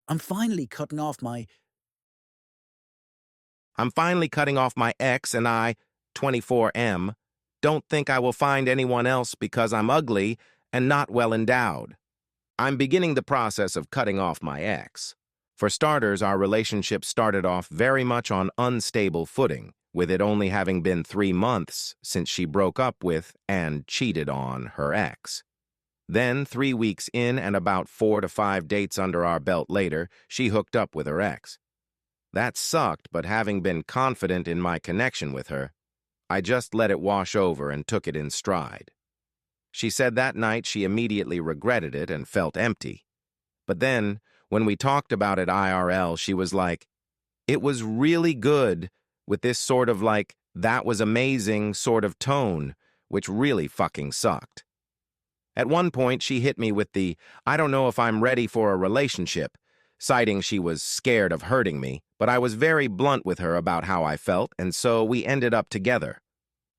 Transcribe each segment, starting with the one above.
I'm finally cutting off my I'm finally cutting off my ex and I, 24M, don't think I will find anyone else because I'm ugly and not well endowed. I'm beginning the process of cutting off my ex. For starters, our relationship started off very much on unstable footing, with it only having been 3 months since she broke up with and cheated on her ex. Then, 3 weeks in and about 4 to 5 dates under our belt later, she hooked up with her ex. That sucked, but having been confident in my connection with her, I just let it wash over and took it in stride. She said that night she immediately regretted it and felt empty. But then, when we talked about it IRL, she was like, "It was really good," with this sort of like, "that was amazing" sort of tone, which really fucking sucked. At one point, she hit me with the, "I don't know if I'm ready for a relationship," citing she was scared of hurting me, but I was very blunt with her about how I felt, and so we ended up together.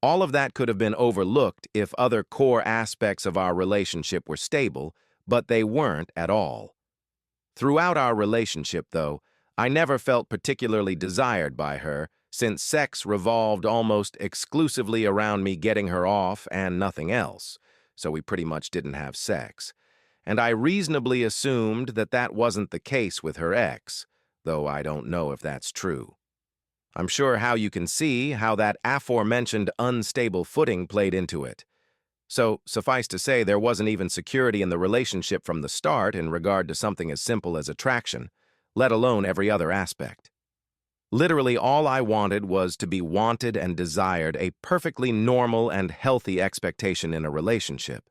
All of that could have been overlooked if other core aspects of our relationship were stable, but they weren't at all. Throughout our relationship, though, I never felt particularly desired by her, since sex revolved almost exclusively around me getting her off and nothing else, so we pretty much didn't have sex. And I reasonably assumed that that wasn't the case with her ex, though I don't know if that's true. I'm sure how you can see how that aforementioned unstable footing played into it. So, suffice to say, there wasn't even security in the relationship from the start in regard to something as simple as attraction, let alone every other aspect. Literally all I wanted was to be wanted and desired, a perfectly normal and healthy expectation in a relationship.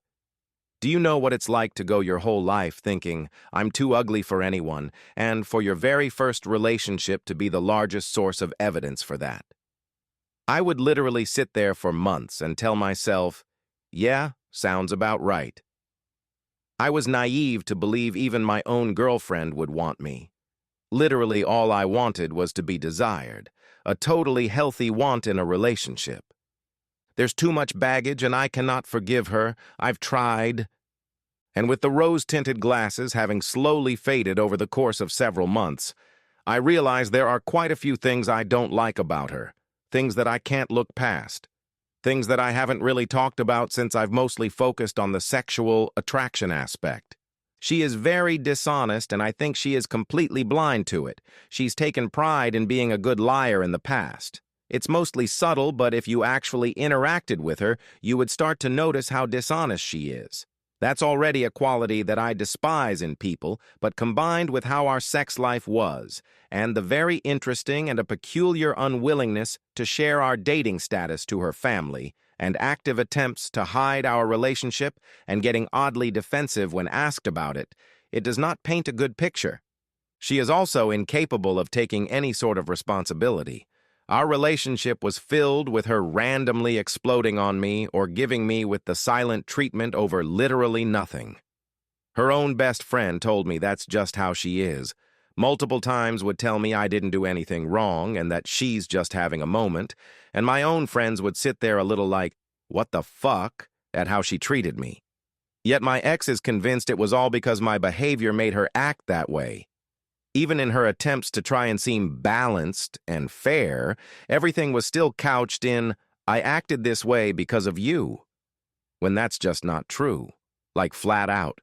Do you know what it's like to go your whole life thinking, "I'm too ugly for anyone," and for your very first relationship to be the largest source of evidence for that? I would literally sit there for months and tell myself, "Yeah, sounds about right." I was naive to believe even my own girlfriend would want me. Literally all I wanted was to be desired, a totally healthy want in a relationship. There's too much baggage and I cannot forgive her. I've tried. And with the rose-tinted glasses having slowly faded over the course of several months, I realize there are quite a few things I don't like about her, things that I can't look past, things that I haven't really talked about since I've mostly focused on the sexual attraction aspect. She is very dishonest, and I think she is completely blind to it. She's taken pride in being a good liar in the past. It's mostly subtle, but if you actually interacted with her, you would start to notice how dishonest she is. That's already a quality that I despise in people, but combined with how our sex life was, and the very interesting and a peculiar unwillingness to share our dating status to her family, and active attempts to hide our relationship and getting oddly defensive when asked about it, it does not paint a good picture. She is also incapable of taking any sort of responsibility. Our relationship was filled with her randomly exploding on me or giving me with the silent treatment over literally nothing. Her own best friend told me that's just how she is. Multiple times would tell me I didn't do anything wrong and that she's just having a moment, and my own friends would sit there a little like, "What the fuck?" at how she treated me. Yet my ex is convinced it was all because my behavior made her act that way. Even in her attempts to try and seem balanced and fair, everything was still couched in, "I acted this way because of you," when that's just not true, like flat out.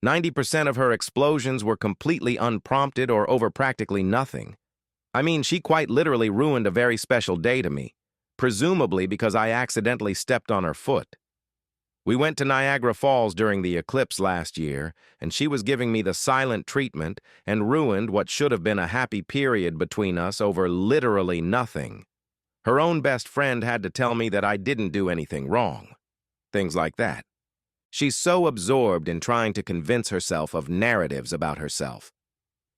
90% of her explosions were completely unprompted or over practically nothing. I mean, she quite literally ruined a very special day to me, presumably because I accidentally stepped on her foot. We went to Niagara Falls during the eclipse last year, and she was giving me the silent treatment and ruined what should have been a happy period between us over literally nothing. Her own best friend had to tell me that I didn't do anything wrong. Things like that. She's so absorbed in trying to convince herself of narratives about herself.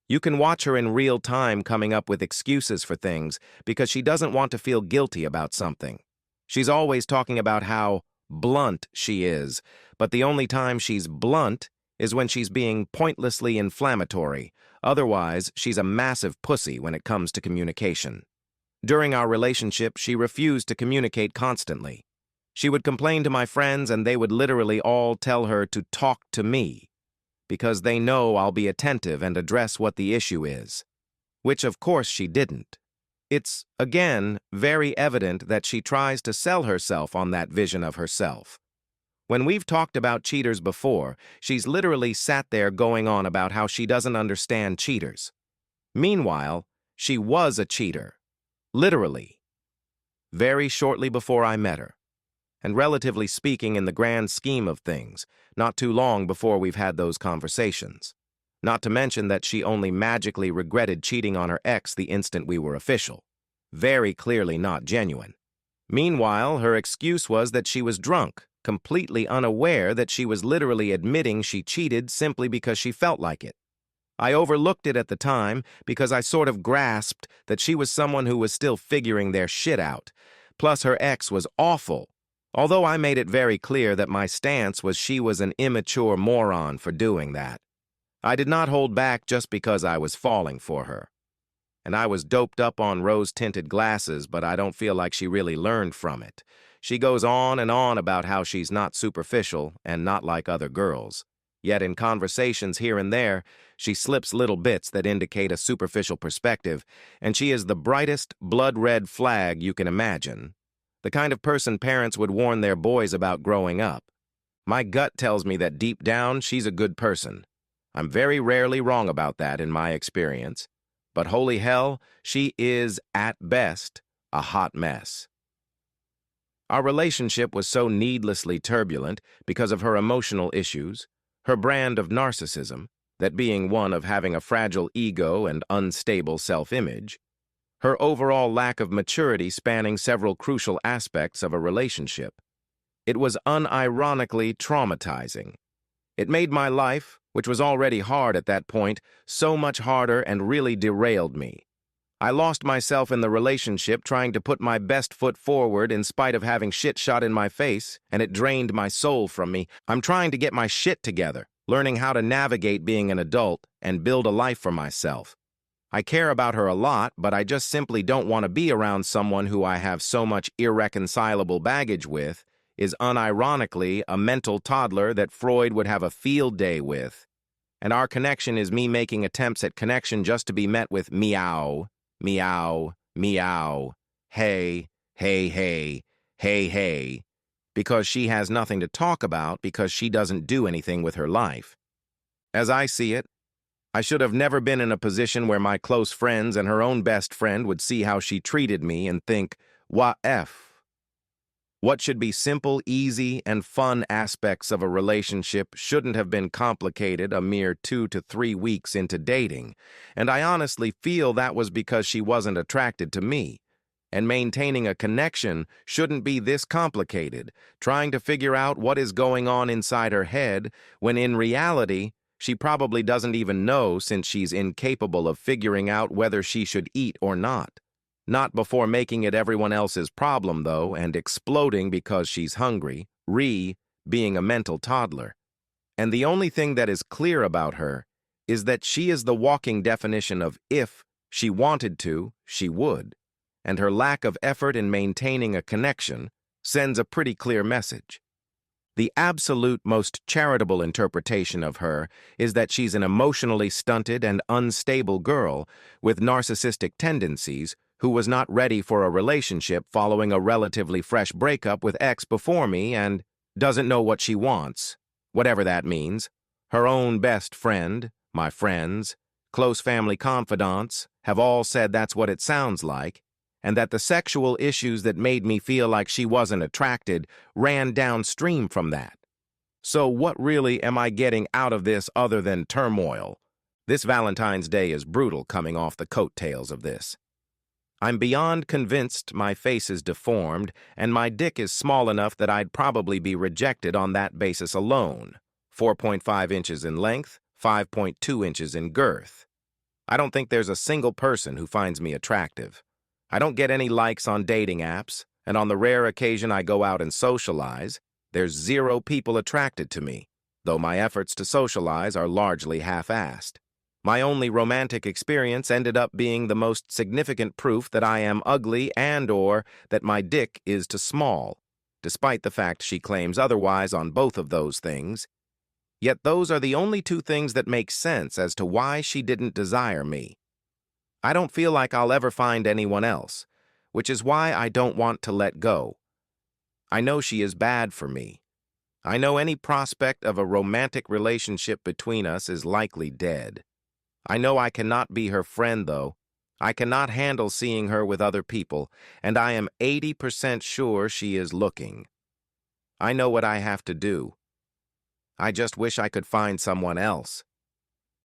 You can watch her in real time coming up with excuses for things because she doesn't want to feel guilty about something. She's always talking about how blunt she is, but the only time she's blunt is when she's being pointlessly inflammatory. Otherwise, she's a massive pussy when it comes to communication. During our relationship, she refused to communicate constantly. She would complain to my friends and they would literally all tell her to talk to me. because they know I'll be attentive and address what the issue is. Which, of course, she didn't. It's, again, very evident that she tries to sell herself on that vision of herself. When we've talked about cheaters before, she's literally sat there going on about how she doesn't understand cheaters. Meanwhile, she was a cheater. Literally. Very shortly before I met her. And relatively speaking, in the grand scheme of things, not too long before we've had those conversations. Not to mention that she only magically regretted cheating on her ex the instant we were official. Very clearly not genuine. Meanwhile, her excuse was that she was drunk, completely unaware that she was literally admitting she cheated simply because she felt like it. I overlooked it at the time because I sort of grasped that she was someone who was still figuring their shit out. Plus, her ex was awful. Although I made it very clear that my stance was she was an immature moron for doing that. I did not hold back just because I was falling for her. And I was doped up on rose-tinted glasses, but I don't feel like she really learned from it. She goes on and on about how she's not superficial and not like other girls. Yet in conversations here and there, she slips little bits that indicate a superficial perspective, and she is the brightest, blood-red flag you can imagine. The kind of person parents would warn their boys about growing up. My gut tells me that deep down, she's a good person. I'm very rarely wrong about that in my experience. But holy hell, she is, at best, a hot mess. Our relationship was so needlessly turbulent because of her emotional issues, her brand of narcissism, that being one of having a fragile ego and unstable self-image, her overall lack of maturity spanning several crucial aspects of a relationship. It was unironically traumatizing. It made my life, which was already hard at that point, so much harder and really derailed me. I lost myself in the relationship trying to put my best foot forward in spite of having shit shot in my face, and it drained my soul from me. I'm trying to get my shit together, learning how to navigate being an adult and build a life for myself. I care about her a lot, but I just simply don't want to be around someone who I have so much irreconcilable baggage with, is unironically a mental toddler that Freud would have a field day with. And our connection is me making attempts at connection just to be met with meow, meow, meow, hey, hey, hey, hey, hey, because she has nothing to talk about because she doesn't do anything with her life. As I see it, I should have never been in a position where my close friends and her own best friend would see how she treated me and think, "What F?" What should be simple, easy, and fun aspects of a relationship shouldn't have been complicated a mere 2 to 3 weeks into dating, and I honestly feel that was because she wasn't attracted to me. And maintaining a connection shouldn't be this complicated, trying to figure out what is going on inside her head, when in reality, she probably doesn't even know since she's incapable of figuring out whether she should eat or not. Not before making it everyone else's problem, though, and exploding because she's hungry, being a mental toddler. And the only thing that is clear about her is that she is the walking definition of if she wanted to, she would. And her lack of effort in maintaining a connection sends a pretty clear message. The absolute most charitable interpretation of her is that she's an emotionally stunted and unstable girl with narcissistic tendencies who was not ready for a relationship following a relatively fresh breakup with ex before me and doesn't know what she wants, whatever that means. Her own best friend, my friends, close family confidants have all said that's what it sounds like, and that the sexual issues that made me feel like she wasn't attracted ran downstream from that. So what really am I getting out of this other than turmoil? This Valentine's Day is brutal coming off the coattails of this. I'm beyond convinced my face is deformed and my dick is small enough that I'd probably be rejected on that basis alone. 4.5 inches in length, 5.2 inches in girth. I don't think there's a single person who finds me attractive. I don't get any likes on dating apps, and on the rare occasion I go out and socialize, there's 0 people attracted to me, though my efforts to socialize are largely half-assed. My only romantic experience ended up being the most significant proof that I am ugly and/or that my dick is too small, despite the fact she claims otherwise on both of those things. Yet those are the only two things that make sense as to why she didn't desire me. I don't feel like I'll ever find anyone else, which is why I don't want to let go. I know she is bad for me. I know any prospect of a romantic relationship between us is likely dead. I know I cannot be her friend, though. I cannot handle seeing her with other people, and I am 80% sure she is looking. I know what I have to do. I just wish I could find someone else.